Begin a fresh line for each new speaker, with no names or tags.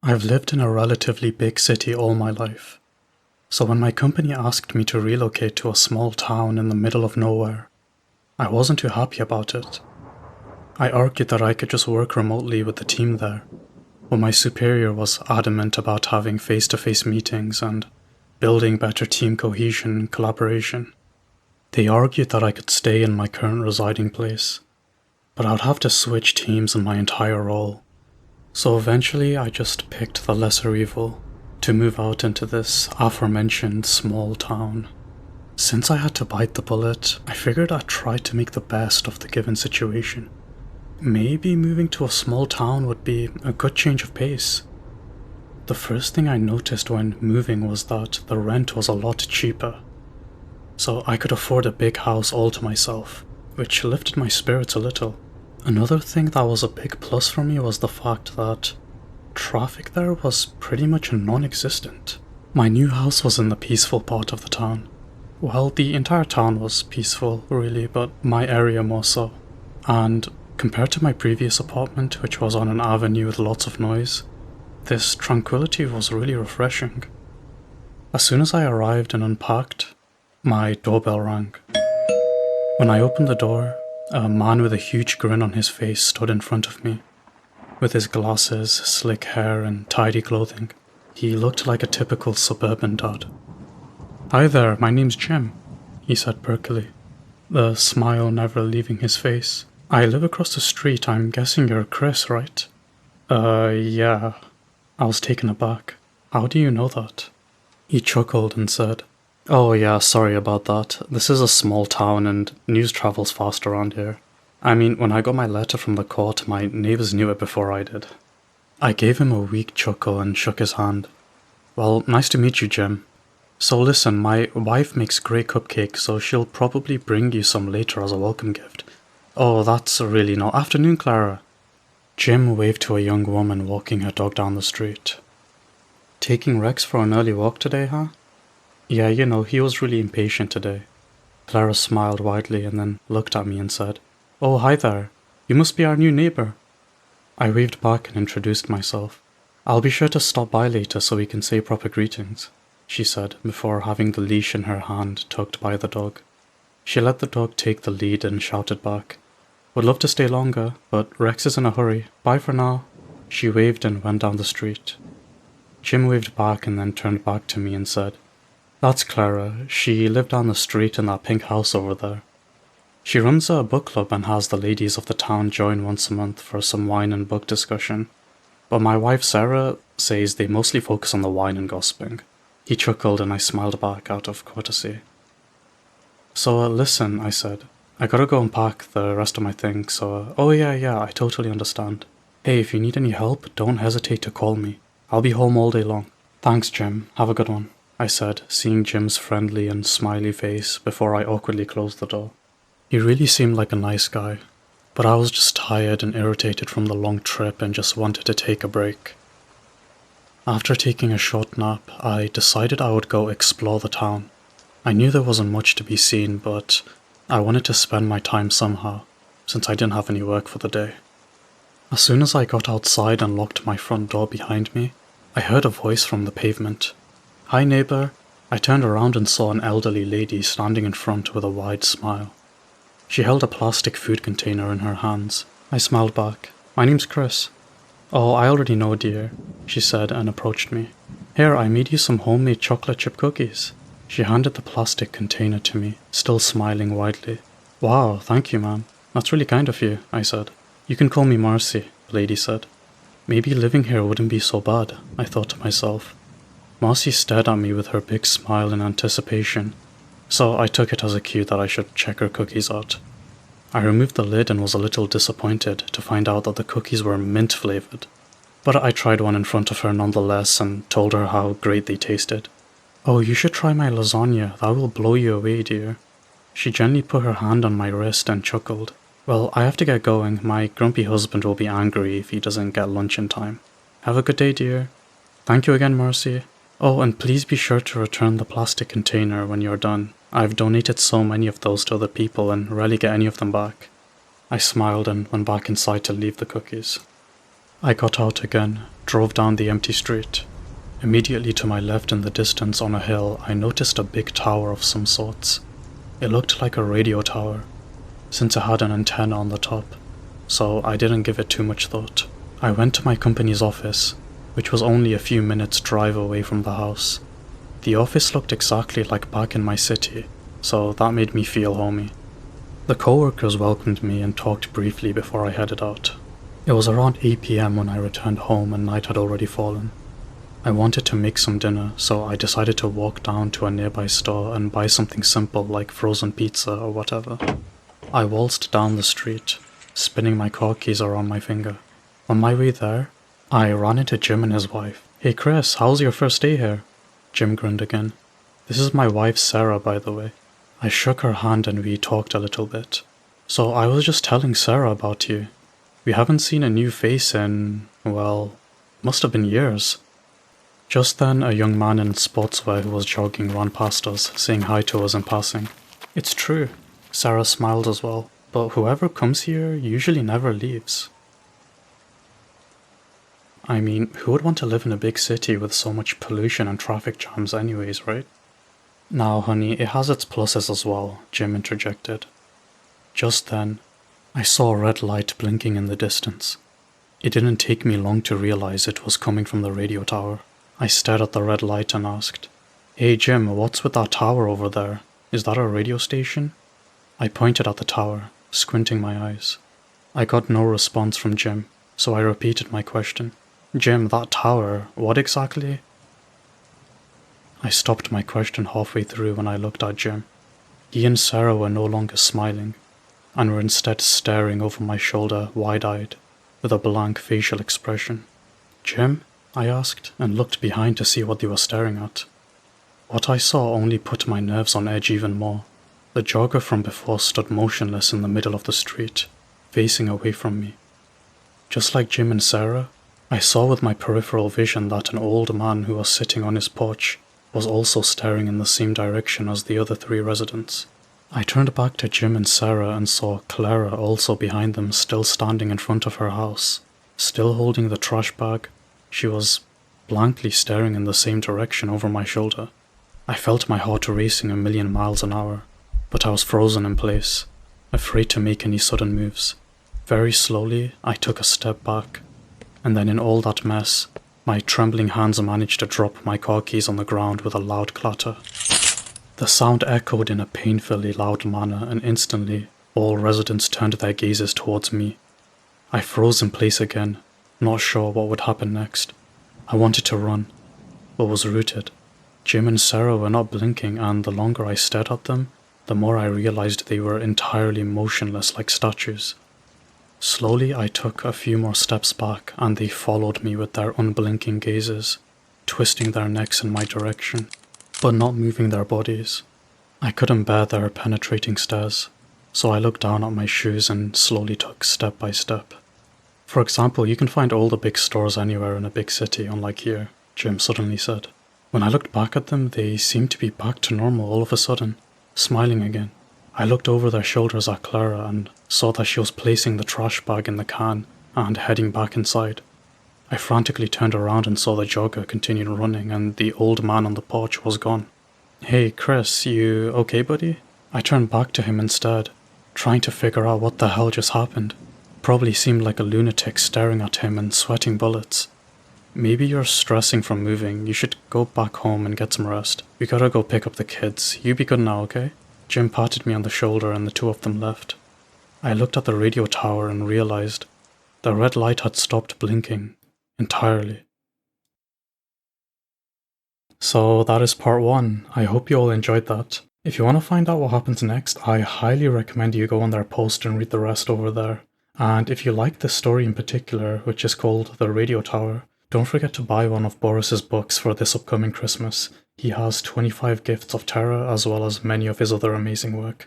I've lived in a relatively big city all my life, so when my company asked me to relocate to a small town in the middle of nowhere, I wasn't too happy about it. I argued that I could just work remotely with the team there, but my superior was adamant about having face-to-face meetings and building better team cohesion and collaboration. They argued that I could stay in my current residing place, but I'd have to switch teams in my entire role. So eventually I just picked the lesser evil, to move out into this aforementioned small town. Since I had to bite the bullet, I figured I'd try to make the best of the given situation. Maybe moving to a small town would be a good change of pace. The first thing I noticed when moving was that the rent was a lot cheaper, so I could afford a big house all to myself, which lifted my spirits a little. Another thing that was a big plus for me was the fact that traffic there was pretty much non-existent. My new house was in the peaceful part of the town. Well, the entire town was peaceful, really, but my area more so. And compared to my previous apartment, which was on an avenue with lots of noise, this tranquility was really refreshing. As soon as I arrived and unpacked, my doorbell rang. When I opened the door, a man with a huge grin on his face stood in front of me. With his glasses, slick hair, and tidy clothing, he looked like a typical suburban dad. "Hi there, my name's Jim," he said perkily, the smile never leaving his face. "I live across the street. I'm guessing you're Chris, right?" Yeah." I was taken aback. "How do you know that?" He chuckled and said, "Oh yeah, sorry about that. This is a small town and news travels fast around here. I mean, when I got my letter from the court, my neighbors knew it before I did." I gave him a weak chuckle and shook his hand. "Well, nice to meet you, Jim. So listen, my wife makes great cupcakes, so she'll probably bring you some later as a welcome gift." "Oh, that's really no. Afternoon, Clara." Jim waved to a young woman walking her dog down the street. "Taking Rex for an early walk today, huh?" "Yeah, he was really impatient today." Clara smiled widely and then looked at me and said, "Oh, hi there. You must be our new neighbor." I waved back and introduced myself. "I'll be sure to stop by later so we can say proper greetings," she said, before having the leash in her hand tucked by the dog. She let the dog take the lead and shouted back, "Would love to stay longer, but Rex is in a hurry. Bye for now." She waved and went down the street. Jim waved back and then turned back to me and said, "That's Clara. She lived down the street in that pink house over there. She runs a book club and has the ladies of the town join once a month for some wine and book discussion. But my wife Sarah says they mostly focus on the wine and gossiping." He chuckled and I smiled back out of courtesy. "So listen," I said. "I gotta go and pack the rest of my things, so oh yeah, I totally understand. Hey, if you need any help, don't hesitate to call me. I'll be home all day long." "Thanks, Jim. Have a good one," I said, seeing Jim's friendly and smiley face before I awkwardly closed the door. He really seemed like a nice guy, but I was just tired and irritated from the long trip and just wanted to take a break. After taking a short nap, I decided I would go explore the town. I knew there wasn't much to be seen, but I wanted to spend my time somehow, since I didn't have any work for the day. As soon as I got outside and locked my front door behind me, I heard a voice from the pavement. "Hi, neighbor." I turned around and saw an elderly lady standing in front with a wide smile. She held a plastic food container in her hands. I smiled back. "My name's Chris." "Oh, I already know, dear," she said and approached me. "Here, I made you some homemade chocolate chip cookies." She handed the plastic container to me, still smiling widely. "Wow, thank you, ma'am. That's really kind of you," I said. "You can call me Marcy," the lady said. Maybe living here wouldn't be so bad, I thought to myself. Marcy stared at me with her big smile in anticipation, so I took it as a cue that I should check her cookies out. I removed the lid and was a little disappointed to find out that the cookies were mint-flavored. But I tried one in front of her nonetheless and told her how great they tasted. "Oh, you should try my lasagna. That will blow you away, dear." She gently put her hand on my wrist and chuckled. "Well, I have to get going. My grumpy husband will be angry if he doesn't get lunch in time. Have a good day, dear." "Thank you again, Marcy. Oh, and please be sure to return the plastic container when you're done. I've donated so many of those to other people and rarely get any of them back." I smiled and went back inside to leave the cookies. I got out again, drove down the empty street. Immediately to my left in the distance on a hill, I noticed a big tower of some sorts. It looked like a radio tower, since it had an antenna on the top, so I didn't give it too much thought. I went to my company's office, which was only a few minutes drive away from the house. The office looked exactly like back in my city, so that made me feel homey. The co-workers welcomed me and talked briefly before I headed out. It was around 8 PM when I returned home and night had already fallen. I wanted to make some dinner, so I decided to walk down to a nearby store and buy something simple like frozen pizza or whatever. I waltzed down the street, spinning my car keys around my finger. On my way there, I ran into Jim and his wife. "Hey Chris, how's your first day here?" Jim grinned again. "This is my wife Sarah, by the way." I shook her hand and we talked a little bit. "So I was just telling Sarah about you. We haven't seen a new face in, well, must have been years." Just then, a young man in sportswear who was jogging ran past us, saying hi to us in passing. "It's true." Sarah smiled as well, "but whoever comes here usually never leaves." I mean, who would want to live in a big city with so much pollution and traffic jams anyways, right? "Now, honey, it has its pluses as well," Jim interjected. Just then, I saw a red light blinking in the distance. It didn't take me long to realize it was coming from the radio tower. I stared at the red light and asked, "Hey Jim, what's with that tower over there? Is that a radio station?" I pointed at the tower, squinting my eyes. I got no response from Jim, so I repeated my question. "Jim, that tower, what exactly?" I stopped my question halfway through when I looked at Jim. He and Sarah were no longer smiling, and were instead staring over my shoulder, wide-eyed, with a blank facial expression. "Jim?" I asked, and looked behind to see what they were staring at. What I saw only put my nerves on edge even more. The jogger from before stood motionless in the middle of the street, facing away from me. Just like Jim and Sarah, I saw with my peripheral vision that an old man who was sitting on his porch was also staring in the same direction as the other 3 residents. I turned back to Jim and Sarah and saw Clara also behind them, still standing in front of her house, still holding the trash bag. She was blankly staring in the same direction over my shoulder. I felt my heart racing a million miles an hour, but I was frozen in place, afraid to make any sudden moves. Very slowly, I took a step back, and then in all that mess, my trembling hands managed to drop my car keys on the ground with a loud clatter. The sound echoed in a painfully loud manner, and instantly, all residents turned their gazes towards me. I froze in place again, not sure what would happen next. I wanted to run, but was rooted. Jim and Sarah were not blinking, and the longer I stared at them, the more I realized they were entirely motionless like statues. Slowly I took a few more steps back, and they followed me with their unblinking gazes, twisting their necks in my direction, but not moving their bodies. I couldn't bear their penetrating stares, so I looked down at my shoes and slowly took step by step. "For example, you can find all the big stores anywhere in a big city, unlike here," Jim suddenly said. When I looked back at them, they seemed to be back to normal all of a sudden, smiling again. I looked over their shoulders at Clara and saw that she was placing the trash bag in the can and heading back inside. I frantically turned around and saw the jogger continue running, and the old man on the porch was gone. "Hey Chris, you okay, buddy?" I turned back to him instead, trying to figure out what the hell just happened. Probably seemed like a lunatic staring at him and sweating bullets. "Maybe you're stressing from moving. You should go back home and get some rest. We gotta go pick up the kids. You be good now, okay?" Jim patted me on the shoulder and the 2 of them left. I looked at the radio tower and realized the red light had stopped blinking entirely. So that is part 1. I hope you all enjoyed that. If you want to find out what happens next, I highly recommend you go on their post and read the rest over there. And if you like this story in particular, which is called The Radio Tower, don't forget to buy one of Boris's books for this upcoming Christmas. He has 25 Gifts of Terror as well as many of his other amazing work.